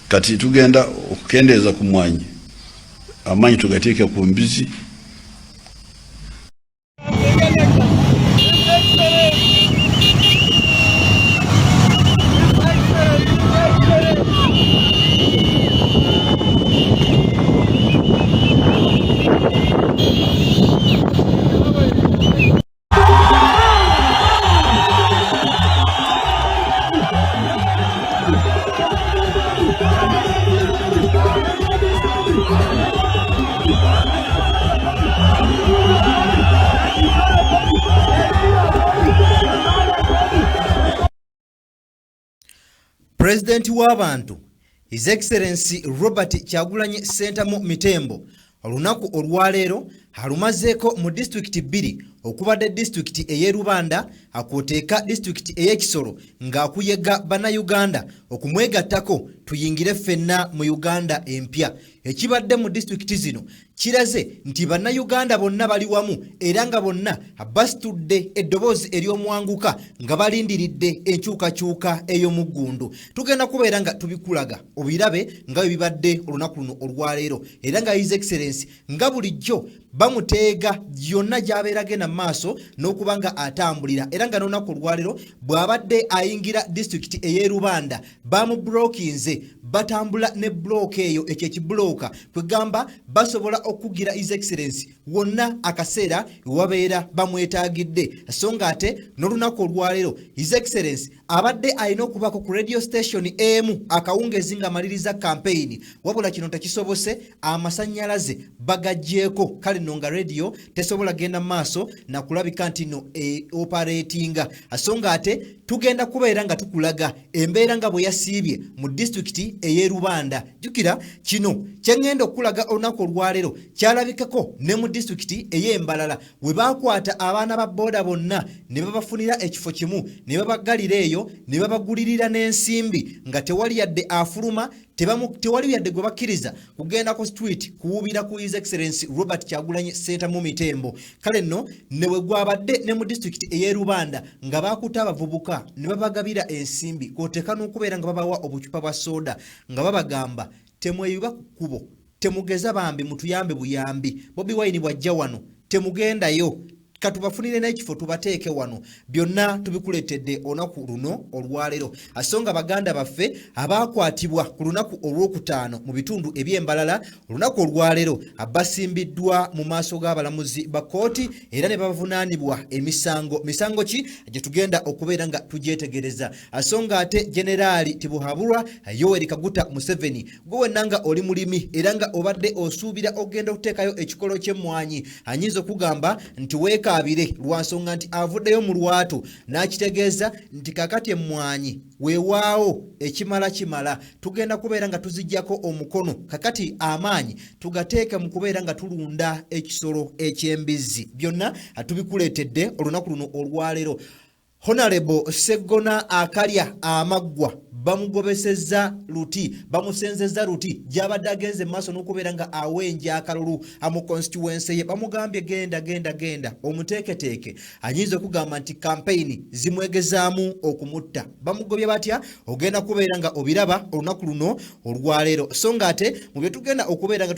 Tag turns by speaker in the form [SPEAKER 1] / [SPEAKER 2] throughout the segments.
[SPEAKER 1] Kati tugenda okukendeeza ku mwanyi amanyi tugateeke ku mbizi
[SPEAKER 2] President w'abantu His Excellency Robert Kyagulanyi Ssentamu Mitembo olunaku olwaleero halumazeeko mu district 2 okubadde district eye Rubanda akwoteeka district eye Kisoro ng'akuyega bannayuganda okumwegattako tuyingire ffenna mu Uganda empya. Ekibadde mu district zino kiraze nti bannayuganda bonna bali wamu era nga bonna basitudde eddoboozi ery'omwanguka nga balindiridde enkyukakyuka ey'omuggundu. Tugenda kubeera nga tubikulaga obirabe nga bwe bibadde olunaku luno olwaleero era nga His Excellency nga bulijjo bamuteega yonna gy'abeera agenda maaso n'okuba nga atambulira era nga n'olunaku olwaleero bw'abadde ayingira district eye Rubanda bamubulookinze batambula ne block eyo ekyekiblooka kwegamba basobola okugira His Excellency wonna akaseera wabeera bamwetaagidde so nga ate n'olunaku olwaleero His Excellency abadde alina okubako ku radio station emu akawungezi nga maliriza campaign wabula kino tekisobose amasannyalaze bagagjeeko kale no nga radio tesobola genda maaso na kulabika nti no operatinga so nga ate tugenda kubeera nga tukulaga embeera nga bwe yasiibye mu district eye Rubanda. Jukira kino kyengenda okulaga olunaku olwaleero kyalabikako ne mu district eye Mbalala we bakwata abaana ba boda bonna ne babafunira ekifo kimu ne babagalira eyo ne babagulirira n'ensimbi nga tewali yadde afuluma tewali yadde gwe bakkiriza kugenda ku street kuwubira ku His Excellency Robert Kyagulanyi Ssentamu Mitembo. Kale nno ne we gwabadde ne mu district eye Rubanda nga bakuta abavubuka ne babagabira ensimbi kwoteeka n'okubeera nga babawa obucupa bwa soda nga babagamba temweyiba ku kkubo temugeza bambi mutuyambe buyambi Bobi Wine bwajja wano temugendayo katubafunire n'ekifo tubateeke wano byonna tubikuletedde olunaku luno olwaleero asonga baganda baffe abakwatibwa ku lunaku olwokutaano mu bitundu eby'Embalala olunaku olwaleero abasimbiddwa mu maaso g'abalamuzi ba kooti era ne bavunaanibwa misango ki gye tugenda okubeera nga tugyetegereza asonga ate Generali Tibuhaburwa Yoweri Kaguta Museveni gwe wenna nga oli mulimi era nga obadde osuubira ogenda okuteekayo ekikolo ky'emmwanyi anyinza okugamba nti weekaabire lwansonga nti avuddeyo mu lwatu n'akitegeeza nti kakati emmwanyi weewaawo ekimala tugenda kubeera nga tuzijjako omukono kakati amaanyi tugateeke mu kubeera nga tulunda ekisolo eky'embizzi byonna tubikuleetedde olunaku luno olwaleero. Honorable Segona akalya amaggwa bamugobeseza luti bamusenzeza luti gyabadde agenze maaso n'okubeera nga awenja akalulu amu constituency ye bamugambye genda omuteeketeeke anyinza okugamba nti campaign zimwegezaamu okumutta bamugobye batya ogenda kubeera nga obiraba olunaku luno olwaleero so nga ate mu bye tugenda okubeera nga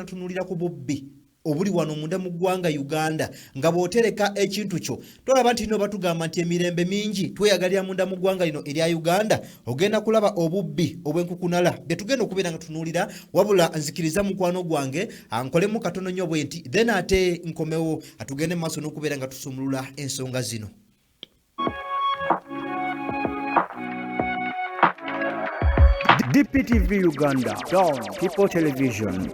[SPEAKER 2] tunuulira ku bubbi obuli wano munda mu ggwanga Uganda nga bw'otereka ekintu kyo tolaba nti no batugamba nti emirembe mingi tweyagalira munda mu ggwanga lino erya Uganda ogenda kulaba obubbi obw'enkukunala bye tugenda okubeera nga tunuulira wabula nzikiriza mukwano gwange ankolemu katono nnyo bwe nti then ate nkomewo atugende mu maaso n'okubeera nga tusumulula ensonga zino.
[SPEAKER 3] DPTV Uganda, Dawn People Television.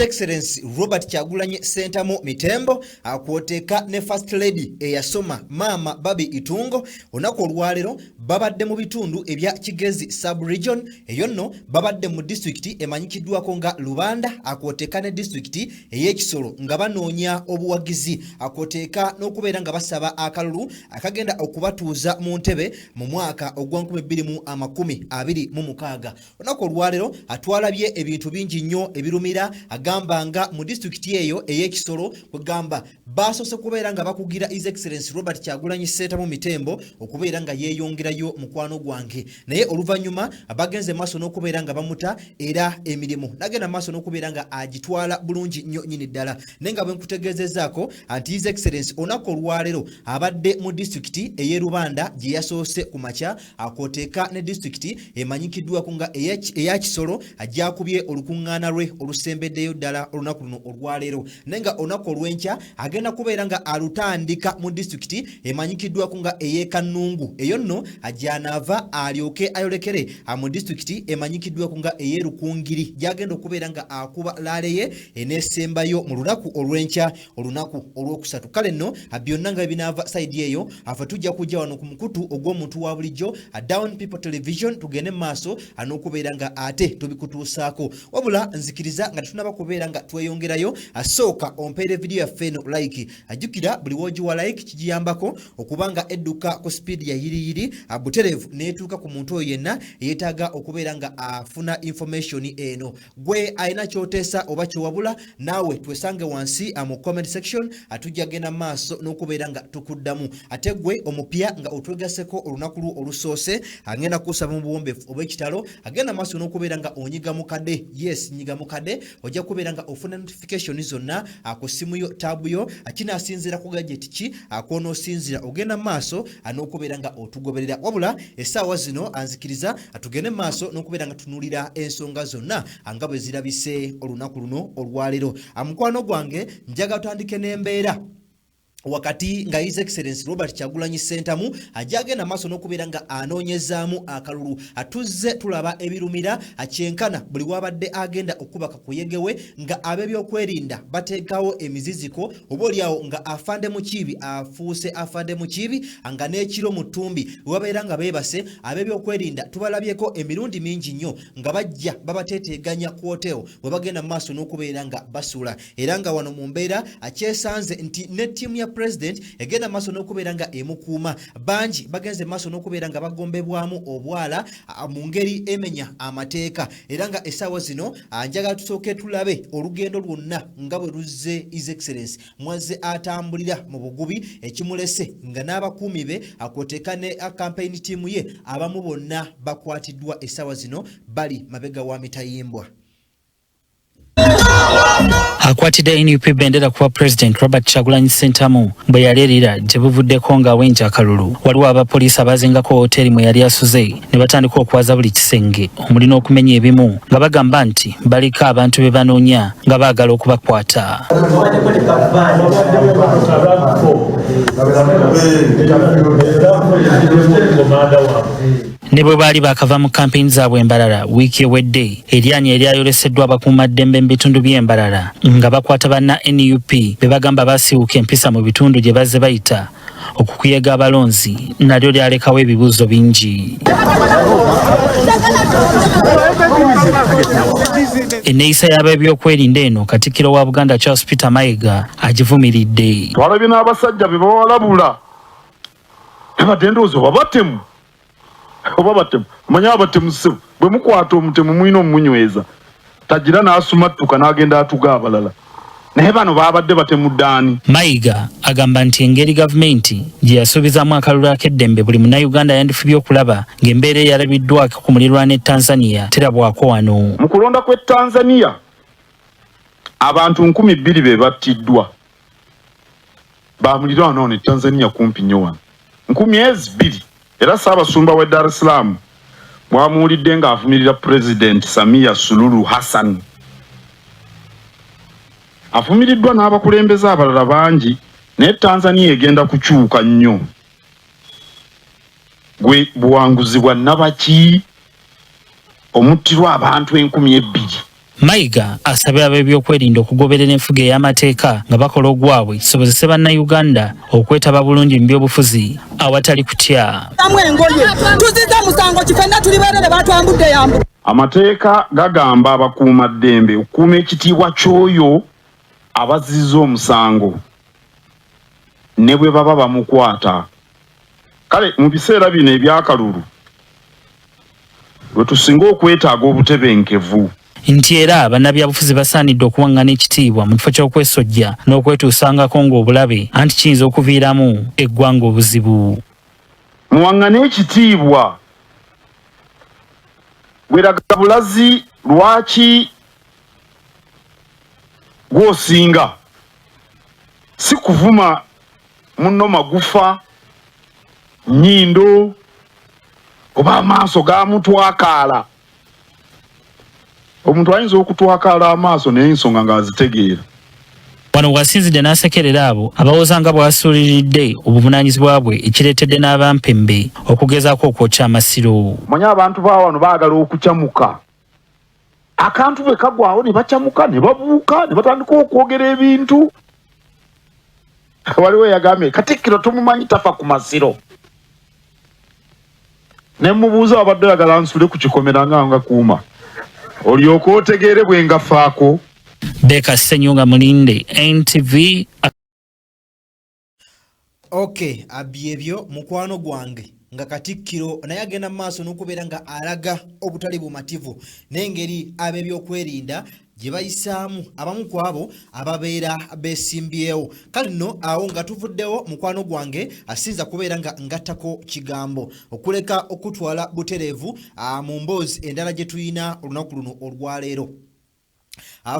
[SPEAKER 2] Excellency Robert Kyagulanyi Ssentamu Mitembo akwoteka ne First Lady eyasoma Mama Babi Itungo onako olwalero babadde mu bitundu ebya Kigezi Sub-Region eyo nno babadde mu district emanyikiddwako nga Lubanda akwoteka ne district ey'Ekisolo nga banoonya obuwagizi akwoteka n'okubeera nga basaba akalulu akagenda okubatuuza mu ntebe mu mwaka ogwa 2026 onako olwalero atwalabye ebintu bingi nnyo ebirumira agamba nga mu district eyo ey'Ekisolo kugamba basose kubeera nga bakugira His Excellency Robert Kyagulanyi Ssentamu Mitembo okubeera nga yeeyongerayo mukwano gwange naye oluvanyuma abagenze maaso n'okubeera nga bamuta era emirimu nagenda maaso n'okubeera nga agitwala bulungi nnyo nyini ddala naye nga bwe nkutegeezezaako anti His Excellency onako olwalero abadde mu district ey'e Rubanda gye yasoose ku makya akwoteka ne district emanyikiddwako nga eya Kisolo ajakubye olukuŋŋaana lwe olusembeddeyo ddala olunaku luno olwaleero naye nga olunaku olw'enkya agenda kubeera nga alutandika mu district emanyikiddwako nga ey'e Kannungu eyo nno ajanaava alyoke ayolekere mu district emanyikiddwako nga ey'e Rukungiri gyagenda okubeera nga akuba laaleye eneesembayo mu lunaku olw'enkya olunaku olw'okusatu kale nno byonna nga binaava side eyo afa tujja kujja wano ku mukutu ogw'omuntu wa bulijjo Down People Television tugende maaso n'okubeera nga ate tubikutuusaako wabula nzikiriza nga tunaba kubeera nga tweyongerayo asooka ompeere video yaffe eno like ajjukira buli woogiwa like kigiyambako okubanga edduka ku speed ya yiriyiri butereevu neetuuka ku muntu oyo yenna yeetaaga okubeera nga afuna information eno gwe alina kyoteesa oba kyowabula naawe twesange wansi mu comment section atujja genda maaso n'okubeera nga tukuddamu ate gwe omupya nga otwegaseko olunaku lwo olusoose agenda kusaba mu buwombeefu obw'ekitalo agenda maaso n'okubeera nga onyiga mukadde yes nyiga mukadde ojja kubeera nga ofuna notification zonna ku simu yo tabu yo akinaasinzira ku gadget ki akoonoosinzira ogenda maaso n'okubeera nga otugoberera wabula essaawa zino anzikiriza atugende maaso n'okubeera nga tunuulira ensonga zonna nga bwe zirabise olunaku luno olwaleero mukwano gwange njaga tutandike n'embeera wakati nga His Excellency Robert Kyagulanyi Ssentamu ajagenda maaso n'okubeera nga anoonyezaamu akalulu atuzze tulaba ebirumira akyenkana buli wabadde agenda okubaka ku yegewe nga ab'ebyokwerinda bateekawo emiziziko oba oliawo nga afande mu kibi afuuse afande mu kibi nga n'ekiro mu ttumbi wabeera nga beebase ab'ebyokwerinda tubalabyeko emirundi mingi nnyo nga bajja babateeteganya ku hotel bwe bagenda maaso n'okubeera nga basula era nga wano mu mbeera akyesanze nti ne ttiimu ya President egenda maaso n'okubeera nga emukuuma bangi bagenze maaso n'okubeera nga bagombebwamu obwala mu ngeri emenya amateeka era nga essaawa zino njagala tusooke tulabe olugendo lwonna nga bwe luzze His Excellency mwazze atambulira mu bugubi ekimulese nga n'abakuumi be akwoteka ne campaign team ye abamu bonna bakwatiddwa essaawa zino bali mabega wa mitayimbwa.
[SPEAKER 4] Akwatidde NUP bendera kuba President Robert Kyagulanyi Ssentamu bwe yaleerera gye buvuddeko nga wenja akalulu waliwo abapoliisi abazingako hoteri mwe yali asuze ne batandika okwaza buli kisenge omuli n'okumenya ebimu nga bagamba nti baliko abantu be banoonya nga baagala okubakwata. Ne bwe baali bakava mu kampeyini zaabwe embalala wiiki ewedde eryanyi eryayoleseddwa abakuumaddembe mu bitundu by'embalala nga bakwata banna NUP be bagamba basiiwuka empisa mu bitundu gye bazze bayita okukuyega abalonzi nalyo lyalekawo ebibuuzo bingi. Enneeyisa y'ab'ebyokwerinda eno Katikkiro wa Buganda Charles Peter Mayiga agivumiridde.
[SPEAKER 5] Twalabye n'abasajja be bawalabula babadde ndowooza oba batemu manya abatemu ssebo bwe mukwata omutemu mwina omunyweza tagira n'asumattuka n'agenda atuga abalala naye bano baabadde batemu ddaani.
[SPEAKER 4] Mayiga agamba nti engeri gavumenti gye yasuubizaamu akalulu ak'eddembe buli munnayuganda yandifubye okulaba ng'embeera eyalabiddwako ku muliraano e Tanzania terabwako wano.
[SPEAKER 5] Mu kulonda kw'e Tanzania abantu 2,000 be battiddwa ba muliraano ne Tanzania kumpi nnyo wano 2,000 era Ssaabasumba w'e Dar es Salaam mwamuwulidde ng'avumirira President Samia Suluhu Hassan. Avumiriddwa n'abakulembeze abalala bangi naye Tanzania egenda kukyuka nnyo. Gwe buwanguzi bwa Nabaki omuttirwa abantu 2,000.
[SPEAKER 4] Mayiga asabye ab'ebyokwerinda okugoberera enfuga ey'amateeka nga bakola ogwabwe kisobozese bannayuganda okwetaba bulungi mu byobufuzi awatali kutya.
[SPEAKER 5] Amateeka gagamba abakuuma ddembe okukuuma ekitiibwa ky'oyo abazizza omusango ne bwe baba bamukwata. Kale mu biseera bino ebyakalulu lwe tusinga okwetaaga obutebenkevu.
[SPEAKER 4] Nti era bannabyabufuzi basaanidde okuwangana ekitiibwa mu kifo ky'okwesojja n'okwetuusangako ng'obulabe anti kiyinza okuviiramu eggwanga obuzibu.
[SPEAKER 5] Muwangane ekitiibwa gweraga bulazi lwaki gwosinga si kuvuma munno magufa nnyindo oba amaaso gamutwakaala. Omuntu ayinza okutwakaala amaaso naye ensonga ng'azitegeera.
[SPEAKER 4] Wano wasinzidde n'asekerera abo abawooza nga bw'asuuliridde obuvunaanyizibwa bwe ekireetedde n'abampembe okugezaako okwokya amasiro. Manya
[SPEAKER 5] abantu ba wano baagala okukyamuka. Akantu bwe kagwawo ne bakyamuka ne babuuka ne batandika okwogera ebintu. Waliwo yagambye Katikkiro tumumanyi tafa ku masiro. Ne mubuuza abadde yagala nsule ku kikomera nga kuuma. Olyoka otegeere bwe ngafaako.
[SPEAKER 4] Beka Senyonga Mulinde, NTV.
[SPEAKER 2] Okay, abyebyo mukwano gwange nga Katikkiro naye agenda maaso n'okubeera nga alaga obutali bumativu n'engeri ab'ebyokwerinda gye bayisaamu abamu ku abo ababeera beesimbyewo. Kale nno awo nga tuvuddewo mukwano gwange asinza kubeera nga ngattako kigambo okuleka okutwala butereevu mu mboozi endala gye tuyina olunaku luno olwaleero.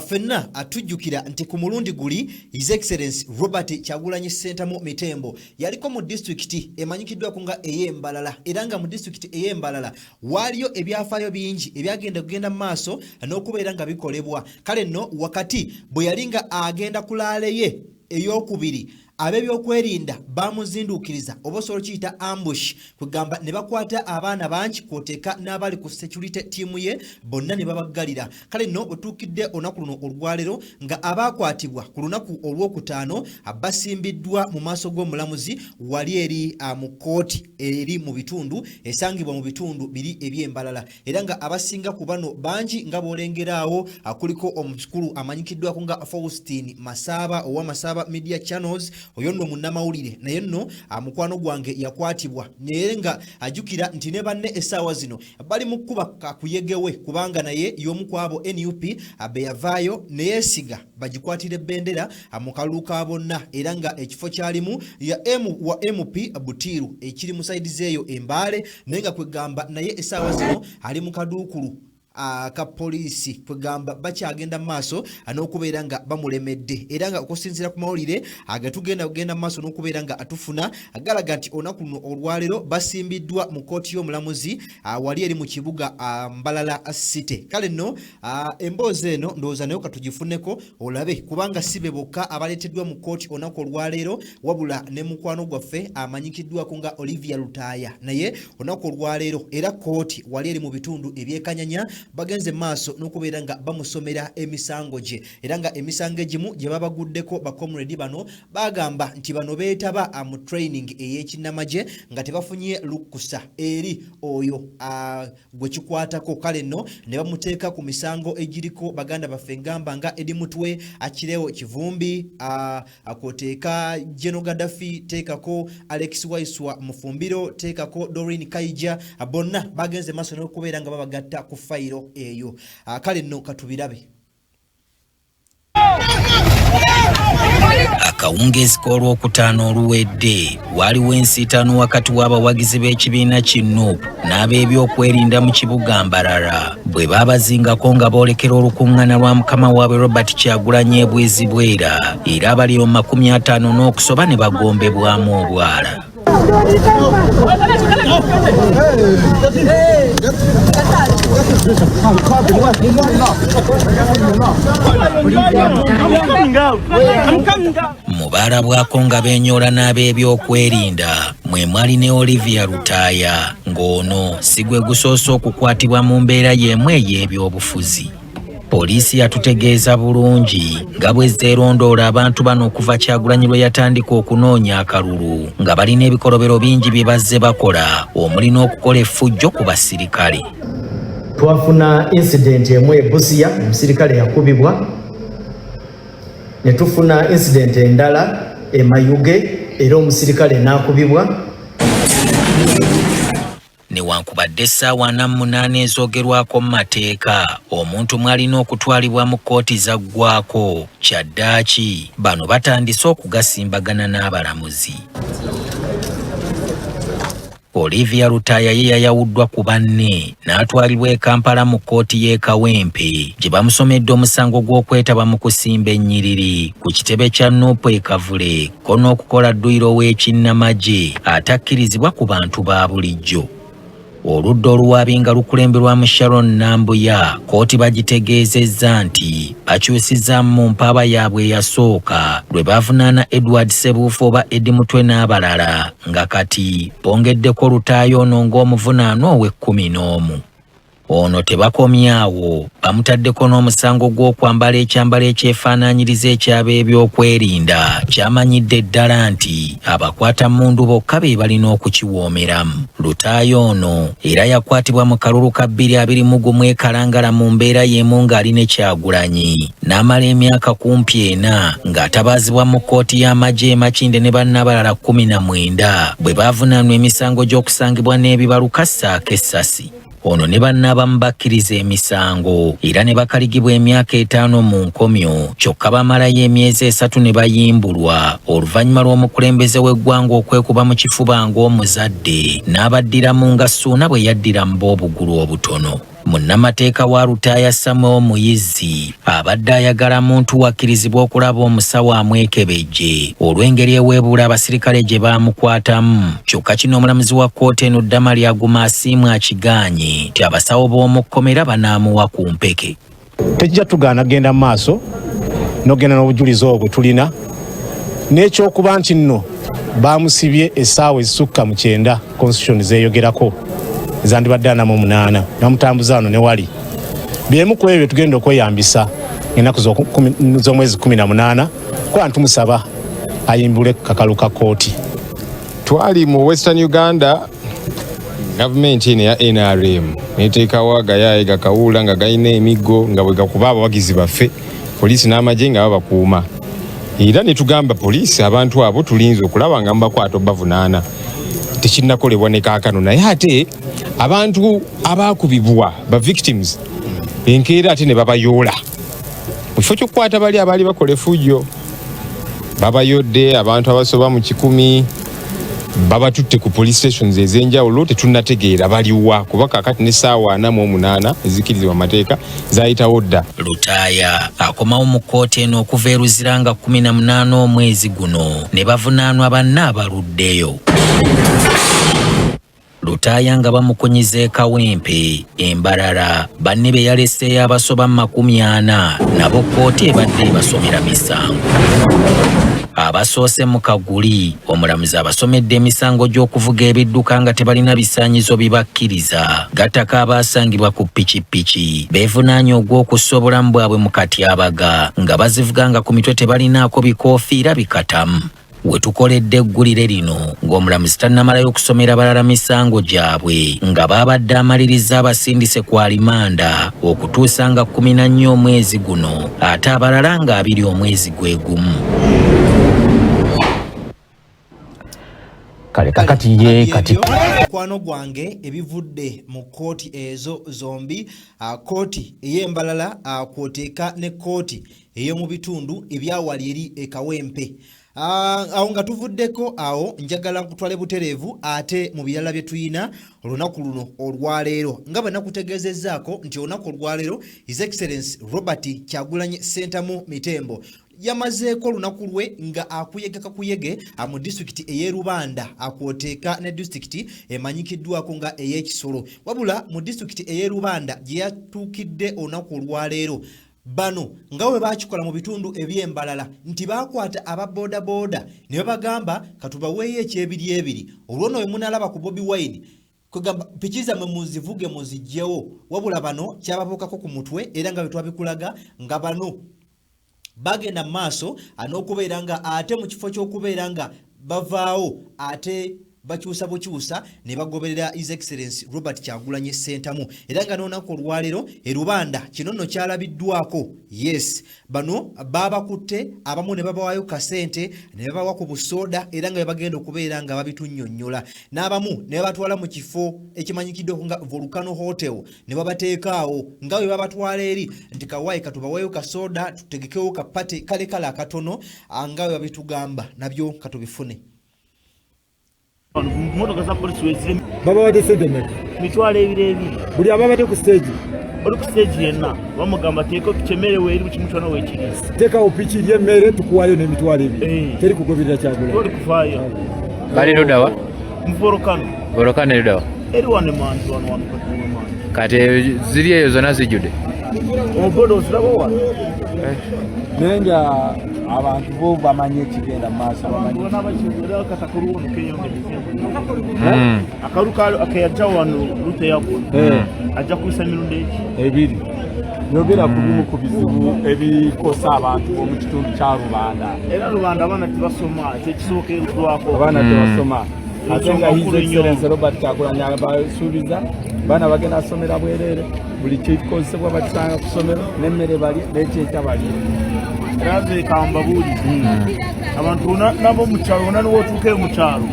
[SPEAKER 2] Ffenna atujjukira nti ku mulundi guli His Excellency Robert Kyagulanyi Ssentamu Mitembo yaliko mu disitulikiti emanyikiddwako nga ey'Embalala era nga mu disitulikiti ey'Embalala waliyo ebyafaayo bingi ebyagenda kugenda mu maaso n'okubeera nga bikolebwa. Kale nno wakati bwe yali nga agenda ku laaleye ey'okubiri ab'ebyokwerinda bamuzinduukiriza oba osobola kiyita ambush kugamba ne bakwata abaana bangi kwoteeka n'abali ku security team ye bonna ne babaggalira. Kale nno otuukidde olunaku luno olwaleero nga abaakwatibwa ku lunaku olwokutaano basimbiddwa mu maaso g'omulamuzi wali eri mu kkooti eri mu bitundu esangibwa mu bitundu biri eby'Embalala era nga abasinga ku bano bangi nga b'olengeraawo kuliko omukulu amanyikiddwako nga Faustin Masaaba owa Masaaba Media Channels oyo nno munnamawulire naye nno mukwano gwange yakwatibwa naye nga ajjukira nti ne banne essaawa zino bali mu kkuba kakuyegewe kubanga naye y'omu ku abo NUP be yavaayo ne yeesiga bagikwatira ebbendera mu kalulu ka bonna era nga ekifo kyalimu ya MP Butiru ekiri mu saidi zeeyo Embaale naye nga kwegamba naye essaawa zino ali mu kaduukulu ka poliisi kwegamba bakyagenda mu maaso n'okubeera nga bamulemedde era nga okusinziira ku mawulire agatugenda kugenda mu maaso n'okubeera nga atufuna agalaga nti olunaku luno olwaleero basimbiddwa mu kkooti y'omulamuzi wali eri mu kibuga Mbalala City. Kale nno emboozi eno ndowooza nayo katugifuneko olabe kubanga si be bokka abaleeteddwa mu kkooti olunaku olwaleero wabula ne mukwano gwaffe amanyikiddwako nga Olivia Lutaaya naye olunaku olwaleero era kkooti wali eri mu bitundu ebyekanyanya bagenze maaso n'okubeera nga bamusomera emisango gye era nga emisango egimu gye babaguddeko bakomredi bano bagamba nti bano beetaba mu training ey'ekinnamagye nga tebafunye lukkusa eri oyo gwe kikwatako. Kale nno ne bamuteeka ku misango egiriko baganda baffe ngamba nga Edi Mutwe Akirewo Kivumbi akoteeka Jeno Gaddafi teekako Alex Waiswa Mufumbiro teekako Doreen Kaija bonna bagenze maaso n'okubeera nga babagatta ku fayiro eyo. Kale nno katubirabe.
[SPEAKER 6] Akawungezi k'olwokutaano oluwedde waliwo ensiitaano wakati w'abawagizi b'ekibiina ki NUP n'ab'ebyokwerinda mu kibuga Mbalala bwe baabazingako nga boolekera olukuŋŋaana lwa mukama waabwe Robert Kyagulanyi e Bwezibwera era abali mu 50 n'okusoba ne bagombebwamu obwala. Mubaala bwako nga beenyola n'ab'ebyokwerinda mwe mwali ne Olivia Lutaaya ng'ono si gwe gusoose okukwatibwa mu mbeera y'emu ey'ebyobufuzi. Poliisi yatutegeeza bulungi nga bwe zeerondoola abantu bano okuva Kyagulanyi lwe yatandika okunoonya akalulu nga balina ebikolobero bingi bye bazze bakola omuli n'okukola effujjo ku basirikale.
[SPEAKER 7] Twafuna incident emu e Busia omusirikale yakubibwa, ne tufuna incident endala e Mayuge era omusirikale n'akubibwa.
[SPEAKER 6] Newankubadde essaawa 48 ezoogerwako mu mateeka omuntu mwalina okutwalibwa mu kkooti zaggwako kyaddaaki bano batandise okugasimbagana n'abalamuzi. Olivia Lutaya ye yayawuddwa ku banne n'atwalibwa e Kampala mu kkooti y'e Kawempe gye bamusomedde omusango gw'okwetaba mu kusimba ennyiriri ku kitebe kya Nuupu e Kavule ko n'okukola dduyiro w'ekinnamagye atakkirizibwa ku bantu ba bulijjo. Oludda oluwaabi nga lukulemberwamu Sharon Nambuya kkooti bagitegeezezza nti bakyusizza mu mpaaba yaabwe eyasooka lwe bavunaana Edward Sebuufu oba Eddie Mutwe n'abalala nga kati bongeddeko Lutaya ono ng'omuvunaano ow'e-11. Ono tebakomyawo bamutaddeko n'omusango gw'okwambala ekyambalo ekyefaanaanyiriza eky'ab'ebyokwerinda kyamanyidde ddala nti abakwatamundu bokka be balina okukiwoomeramu. Lutaya ono era yakwatibwa mu kalulu ka 2021 e Kalangala mu mbeera y'emu ng'ali ne Kyagulanyi n'amala emyaka kumpi 4 ng'atabaazibwa mu kkooti y'amagye e Makinde ne bannabalala 19 bwe baavunaanwa emisango gy'okusangibwa n'ebibaluka ssaako essasi. Ono ne bannabamu bakkiriza emisango era ne bakaligibwa emyaka 5 mu nkomyo kyokka bamalayo emyezi 3 ne bayimbulwa oluvannyuma lw'omukulembeze w'eggwanga okwekuba mu kifuba ng'omuzadde n'abaddiramu nga Ssuuna bwe yaddira mu b'obugulu obutono. Munnamateeka wa Lutaya Samuel Muyizzi abadde ayagala muntu wakkirizibwa okulaba omusawo amwekebejje olw'engeri eweebuula abasirikale gye baamukwatamu kyokka kino omulamuzi wa kkooti eno Damali Aguma Asiimu akigaanye nti abasawo b'omu kkomera banaamuwa ku mpeke.
[SPEAKER 8] Tejja tugaana genda mu maaso n'ogenda n'obujulizi obwo tulina n'ekyokuba nti nno baamusibye essaawa ezisukka mu 9 constitution zeeyogerako ezandibadde 48 namutambuza wano ne wali byemu ku ebyo tugenda okweyambisa ennaku z'omwezi 18 kuba ntumusaba ayimbule kakalu ka kkooti.
[SPEAKER 9] Twali mu Western Uganda gavumenti eno ya NRM neteekawo agayaye gakawuula nga galina emiggo nga bwe gakuba abawagizi baffe poliisi n'amagye nga babakuuma era ne tugamba poliisi abantu abo tulinze okulaba nga mubakwata obavunaana tekinnakolebwa ne kaakano naye ate abantu abaakubibwa ba victims enkeera ate ne babayoola mu kifo ky'okukwata bali abaali bakola effujjo babayodde abantu abasoba mu 10 babatutte ku police stations ez'enjawulo tetunnategeera baliwa kuba kaakati n'essaawa 48 ezikkirizibwa amateeka zaayitawo dda.
[SPEAKER 6] Lutaya akomawo mu kkooti eno okuva e Luzira nga 18 omwezi guno ne bavunaanwa banne abaluddeyo. Lutaya nga bamukonyiza e Kawempe Embarara banne be yaleseeyo abasoba 40 nabo kkooti ebadde ebasomera misango. Abasoose mu Kaguli omulamuzi abasomedde emisango gy'okuvuga ebidduka nga tebalina bisaanyizo bibakkiriza gattaka abaasangibwa ku ppikipiki beevunaanye ogw'okussa obulamu bwabwe mu katyabaga nga bazivuga nga ku mitwe tebalinaako bikoofiira bikatamu. We tukoledde eggulire lino ng'omulamuzi tannamalayo okusomera balala misango gyabwe nga baabadde amaliriza abasindise ku alimanda okutuusa nga 14 omwezi guno ate abalala nga 2 omwezi gwe gumu.
[SPEAKER 8] Kale kakati ye kati
[SPEAKER 2] mukwano gwange ebivudde mu kkooti ezo zombi, kkooti ey'Embalala kwoteeka ne kkooti ey'omu bitundu ebyawali eri e Kawempe. Awo nga tuvuddeko awo njagala nkutwale butereevu ate mu birala bye tuyina olunaku luno olwaleero nga bwe nakutegeezezzaako nti olunaku olwaleero His Excellency Robert Kyagulanyi Ssentamu Mitembo yamazeeko olunaku lwe nga akuyege kakuyege mu disitulikiti ey'e Rubanda akwoteeka ne disitulikiti emanyikiddwako nga ey'Ekisolo. Wabula mu disitulikiti ey'e Rubanda gye yatuukidde olunaku olwaleero bano nga we bakikola mu bitundu eby'Embalala nti bakwata aba boda boda ne babagamba katubaweeyo ekyebiri ebiri olwono we munalaba ku Bobi Wine kugamba pichiza muzivuge muzijjewo wabula bano kyababuukako ku mutwe era nga betwabikulaga nga bano bagenda maaso anokubeera nga ate mu kifo ky'okubeera nga bavaawo ate bakyusa bukyusa ne bagoberera His Excellency Robert Kyagulanyi Ssentamu era nga n'olunaku olwaleero Rubanda kino nno kyalabiddwako. Yes, bano babakutte abamu ne babawaayo kasente ne babawa ku busoda era nga bagenda okubeera nga babitunnyonnyola n'abamu ne babatwala mu kifo ekimanyikiddweko nga Volcano Hotel ne babateekaawo nga bwe babatwala eri nti kawaayi katubawayo kasoda tutegekewo kapate kale akatono nga bwe babitugamba nabyo katubifune.
[SPEAKER 10] Motoka za polisi wezire
[SPEAKER 11] baba wade sente meka
[SPEAKER 10] mitwalo ebiri
[SPEAKER 11] buli ababate ku stage
[SPEAKER 10] yenna bamugamba teeko kichemerewe eri kimutwana wekiriza
[SPEAKER 11] teka opiki lyemmere tukuwayo n'emitwalo ebiri teri kugoberera Kyagulanyi
[SPEAKER 10] toli kufaayo
[SPEAKER 12] bali ludawa
[SPEAKER 10] Volcano
[SPEAKER 12] ludawa
[SPEAKER 10] eri wane manzi wano
[SPEAKER 12] kati ziri eyo zonna zijjude
[SPEAKER 10] obodo zirabowa
[SPEAKER 11] nenga abantu bo bamanye kigenda maaso bamanye
[SPEAKER 10] n'abakigera katakuru ono keyongedde akaruka akayajja wano rute yako ajja kuyisa mirundi
[SPEAKER 11] ebiri yogera ku bimu ku bizibu ebikosa abantu mu kitundu kya Rubanda
[SPEAKER 10] era Rubanda abana tebasoma ekisooka erutwako
[SPEAKER 11] abana tebasoma atenga His Excellency Robert Kyagulanyi abasuubiza bana bagenda asomera bwerere buli kikozesebwa bakisanga ku ssomero n'emmere bali n'ekyekya bali
[SPEAKER 10] raze kamba buli abantu nabo mu kyalo nabo otuuke mu kyalo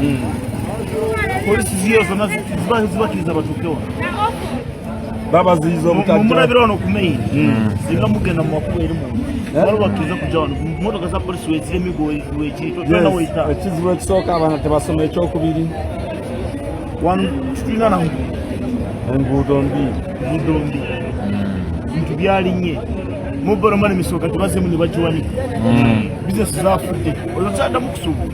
[SPEAKER 10] polisi ziyo zona zibakiriza batuukewo
[SPEAKER 11] baba zizo
[SPEAKER 10] mumulabira wano ku main zinga mugenda mu makubo eri muntu balo bakiriza kujja wano motoka za polisi wezire emigo wekiri totana weyita
[SPEAKER 11] ekizibu ekisooka abaana tebasoma ekyokubiri
[SPEAKER 10] wano kitulina na
[SPEAKER 11] enguudo mbi
[SPEAKER 10] bintu byalinnye mobile money misoka tebazemu ne bagiwanika business zafudde olwokyaddamu kusuubula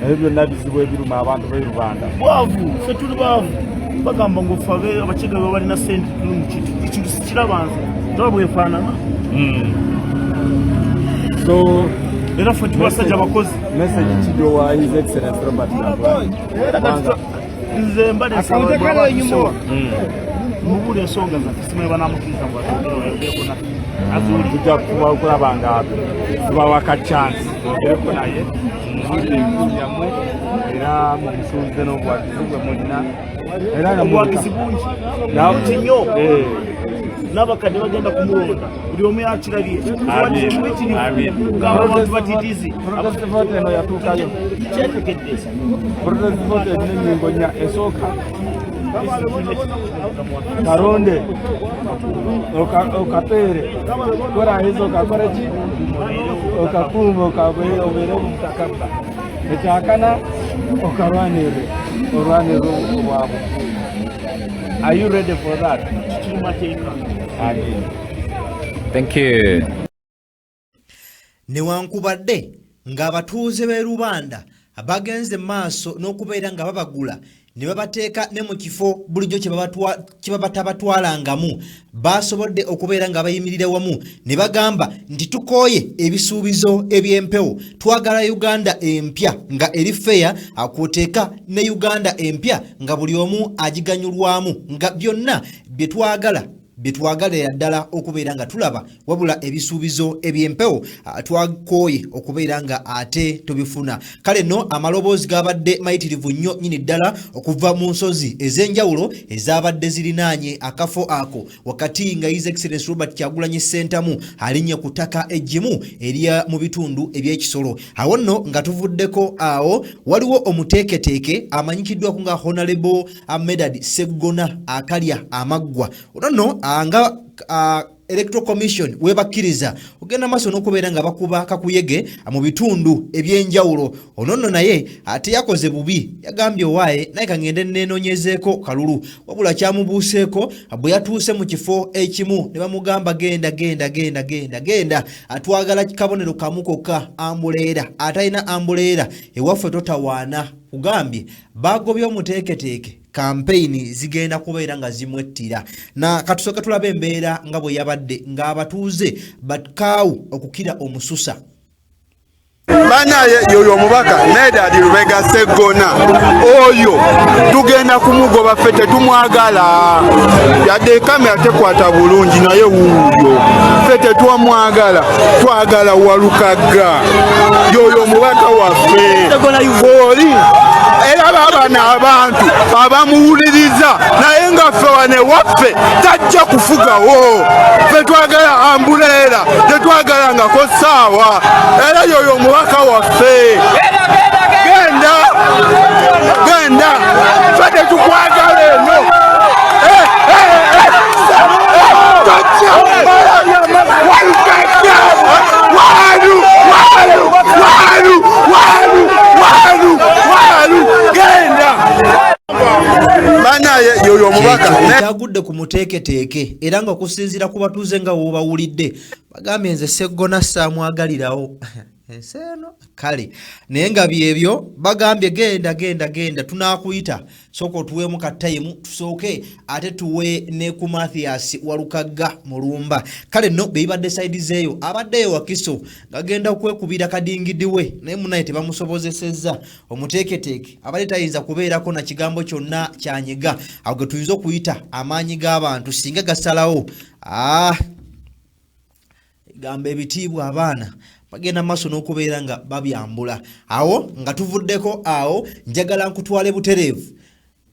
[SPEAKER 11] ebyo byonna bizibu ebiruma abantu b'e Rubanda
[SPEAKER 10] bwavu ffe tuli baavu bagamba ngofa abakiga be balina sente tuli mu ekintu sikirabanza toba bwefaanana
[SPEAKER 11] so
[SPEAKER 10] era ffe tubasajja bakozi
[SPEAKER 11] message kido wa His Excellency Robert Kyagulanyi
[SPEAKER 10] nze mbadde enyuma mubule ensonga zaffe simanyi banamukiriza ngo atugereko naye
[SPEAKER 11] tujja kulaba nga tubawa ka chance ogereko naye yamu era mu busuubize n'obuwagizi bwe mulina era
[SPEAKER 10] obuwagizi bungi nnyo n'abakadde bagenda kumulonda buli omu yakirabye abantu batitizi
[SPEAKER 11] protestant eno yatuukayo
[SPEAKER 10] kyetekedde
[SPEAKER 11] protestant n'ennyingo nnya esooka karonde okapeere korahiza okakora ki okakuuma obeere omutakabba ekyakana okarwanirire obwamu. Are you ready for that?
[SPEAKER 12] Thank you.
[SPEAKER 2] Newankubadde ng'abatuuze b'e Rubanda bagenze maaso n'okubeera nga babagula ne babateeka ne mu kifo bulijjo kye babatabatwalangamu basobodde okubeera nga bayimirira wamu ne bagamba nti tukooye ebisuubizo eby'empewo twagala Uganda empya nga eri feya akwoteeka ne Uganda empya nga buli omu agiganyulwamu nga byonna byetwagalira ddala okubeera nga tulaba wabula ebisuubizo eby'empewo twakooye okubeera nga ate tubifuna. Kale nno amaloboozi gabadde mayitirivu nnyo nnyini ddala okuva mu nsozi ez'enjawulo ezabadde zirinaanye akafo ako wakati nga His Excellency Robert Kyagulanyi Ssentamu alinnya ku ttaka eggimu erya mu bitundu eby'ekisolo. Awo nno nga tuvuddeko awo waliwo omuteeketeeke amanyikiddwako nga Honorable Medad Sseggona akalya amaggwa ono anga Electoral Commission webakkiriza ogenda maaso n'okubeera nga bakuba kakuyege mu bitundu eby'enjawulo. Ono nno naye ate yakoze bubi yagambye owaaye naye kangende nenoonyezeeko kalulu wabula kyamubuuseeko bwe yatuuse mu kifo ekimu ne bamugamba genda atwagala kabonero kamu kokka ambuleera atalina ambuleera ewaffe totawaana kugambye bagobye omuteeketeeke campaign zigenda kubeera nga zimwettira na katusoka tulaba embeera nga bwe yabadde ng'abatuuze bakaawu okukira omususa.
[SPEAKER 13] Banaye yoyo mubaka Medad Lubega Sseggona oyo tugenda kumugoba fete tumwagala yadde kamera tekwata bulungi naye wuuyo fete twamwagala twagala Walukaga yoyo mubaka waffe oli era babana abantu abamuwuliriza naye nga ffe wane waffe tajja kufugawo ffe twagala ambuleera tetwagalangako ssaawa era yoyo mubaka waffe genda fete tukwagala eno
[SPEAKER 2] kyagudde ku muteeketeeke era nga okusinziira ku batuuze nga woobawulidde bagambye nze Sseggona saamwagalirawo ensi eno kale naye nga byebyo bagambye genda tunaakuyita sooka otuweemu katayimu tusooke ate tuwe ne ku Mathias Walukaga Mulumba kale no beibadde saidi zeeyo abaddeyo Wakiso ngagenda okwekubira kadingidi we naye munaye tebamusobozesezza omuteeketeeke abadde tayinza kubeerako na kigambo kyonna kyanyiga awo ge tuyinza okuyita amaanyi g'abantu singa gasalawo gamba ebitiibwa abaana bagenda maaso n'okubeera nga babyambula awo nga tuvuddeko awo njagala nkutwale butereevu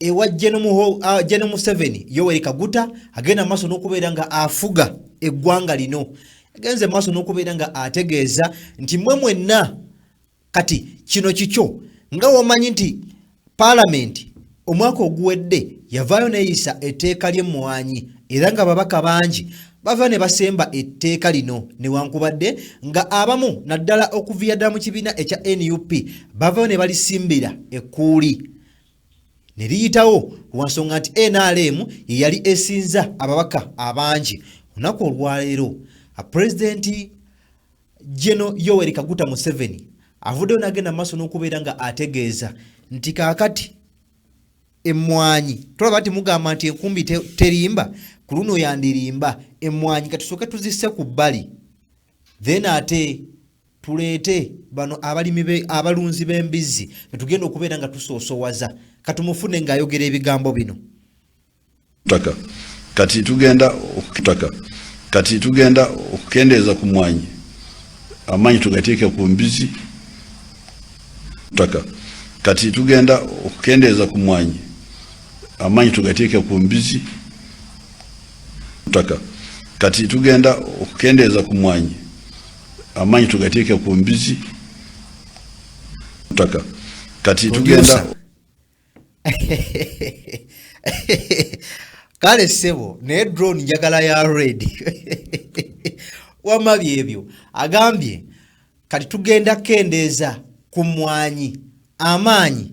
[SPEAKER 2] ewa Gen. Museveni Yoweri Kaguta agenda maaso n'okubeera nga afuga eggwanga lino agenze maaso n'okubeera nga ategeeza nti mwe mwenna kati kino kikyo nga wamanyi nti Parliament omwaka oguwedde yavaayo neeyisa etteeka ly'emmwanyi era nga babaka bangi bava ne basemba etteeka lino newankubadde nga abamu naddala okuviira ddala mu kibiina ekya NUP bavayo ne balisimbira ekkuuli ne liyitawo lwansonga nti NRM ye yali esinza ababaka abangi olunaku olwaleero Pulezidenti Gen. Yoweri Kaguta Museveni avuddeyo n'agenda maaso n'okubeera nga ategeeza nti kaakati emmwanyi tulaba nti mugamba nti enkumbi terimba ku luno yandirimba emmwanyi katusooke tuzisse ku bbali then ate tuleete bano abalunzi b'embizzi netugenda okubeera nga tusoosowaza katumufune ng'ayogera ebigambo bino
[SPEAKER 1] kati tugenda okukendeeza ku mwanyi amaanyi tugateeke ku mbizi kati tugenda okukendeeza ku mwanyi amaanyi tugateeke ku mbizi kati tugenda okukendeeza ku mwanyi amaanyi tugateeke ku mbizi kati tugenda
[SPEAKER 2] kale ssebo naye drone njagala ya red wama byebyo agambye kati tugenda kendeeza ku mwanyi amaanyi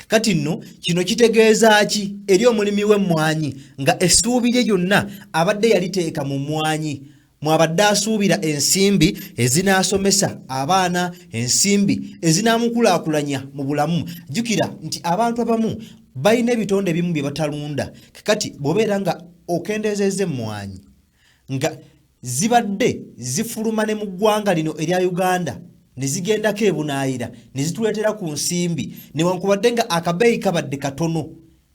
[SPEAKER 2] kati nno kino kitegeeza ki eri omulimi w'emmwanyi nga essuubi lye lyonna abadde yaliteeka mu mmwanyi mwabadde asuubira ensimbi ezinaasomesa abaana ensimbi ezinaamukulaakulanya mu bulamu jjukira nti abantu abamu balina ebitonde ebimu bye batalunda kati bw'obeera nga okendeezezza emmwanyi nga zibadde zifuluma ne mu ggwanga lino erya Uganda ne zigendako ebunaayira ne zituleetera ku nsimbi newankubadde nga akabeeyi kabadde katono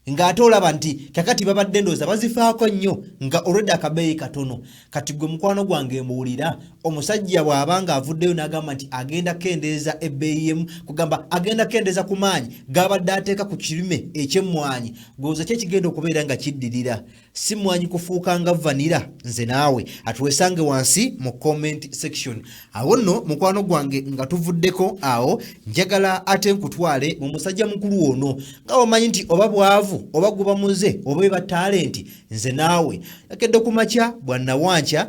[SPEAKER 2] ng'ate olaba nti kakati babadde ndowooza bazifaako nnyo nga olwedde akabeeyi katono kati gwe mukwano gwange mbuwulira omusajja bw'abanga avuddeyo n'agamba nti agenda kendeeza ebbeeyi yemu kugamba agenda kendeeza ku maanyi g'abadde ateeka ku kirime eky'emmwanyi gw'oza ki ekigenda okubeera nga kiddirira si mmwanyi kufuuka nga vanira nze naawe atuwesange wansi mu comment section awo nno mukwano gwange nga tuvuddeko awo njagala ate nkutwale mu musajja mukulu ono nga wamanyi nti oba bwavu oba guba muze oba eba talenti nze naawe yakedde ku makya bwanna wanca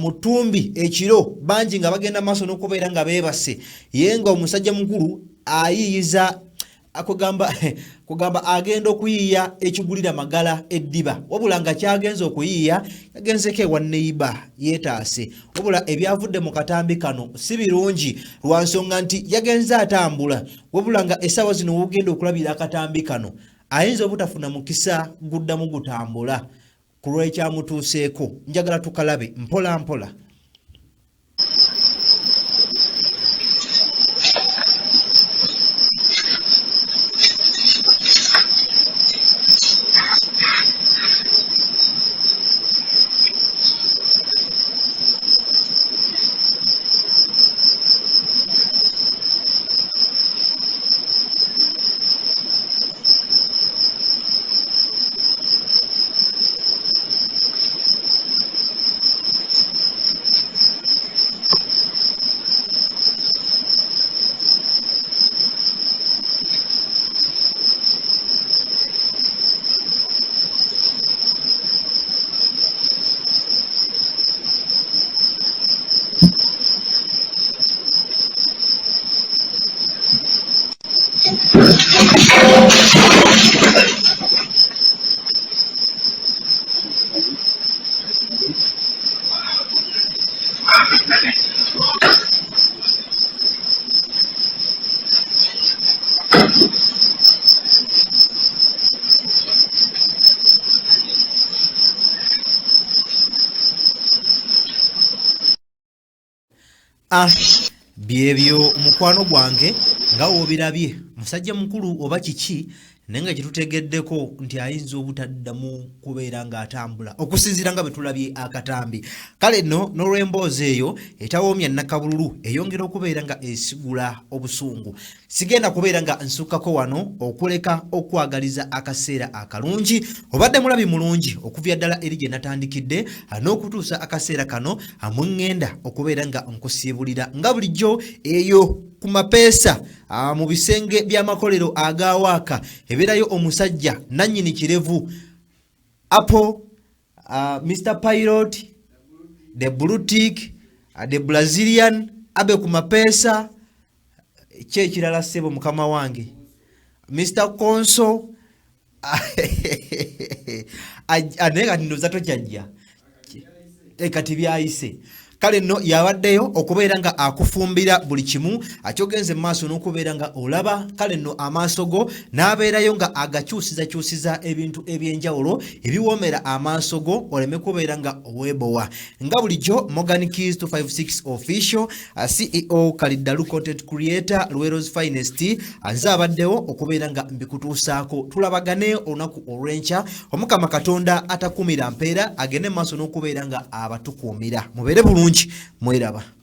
[SPEAKER 2] mutumbi ekiro bangi nga bagenda maaso n'okubeera nga beebase ye nga omusajja mukulu ayiyiza kugamba agenda okuyiiya ekigulira magala eddiba wabula nga kyagenza okuyiiya yagenzeko ewa neiba yeetaase wabula ebyavudde mu katambi kano si birungi lwansonga nti yagenze atambula wabula nga essaawa zino wogenda okulabira akatambi kano ayinza obutafuna mukisa guddamu gutambula ku lw'ekyamutuuseeko njagala tukalabe mpola mpola byebyo mukwano gwange nga wobirabye musajja mukulu oba kiki nenga kitutegeddeko nti ayinza obutaddamu kubeera nga atambula okusinziira nga betulabye akatambi kale no n'olw'emboozi eyo etawoomya nakabululu eyongera okubeera nga esigula obusungu sigenda kubeera nga nsukkako wano okuleka okwagaliza akaseera akalungi obadde mulabi mulungi okuvya ddala eri gye natandikidde n'okutuusa akaseera kano amwengenda okubeera nga nkusiibulira nga bulijjo eyo ku mapeesa mu bisenge by'amakolero agawaaka ebeerayo omusajja nannyini kirevu Apple, Mr. Pilot, the Blue Tick, the Brazilian abe ku mapeesa kyekirala ssebo mukama wange Mr. Konso anega ndoza tokyajja kati byayise kale no yabaddeyo okubeera nga akufumbira buli kimu akyogenze maaso n'okubeera nga olaba kale no amaaso go n'abeerayo nga agakyusiza ebintu ebyenjawulo ebiwoomera amaaso go oleme kubeera nga oweebowa nga bulijjo Morgan Keys 256 official CEO Kalidalu content creator Luwero's finest nze abaddewo okubeera nga mbikutuusaako tulabagane olunaku olw'enkya omukama katonda atakumira mpeera agende maaso n'okubeera nga abatukuumira mubeere bulungi mweraba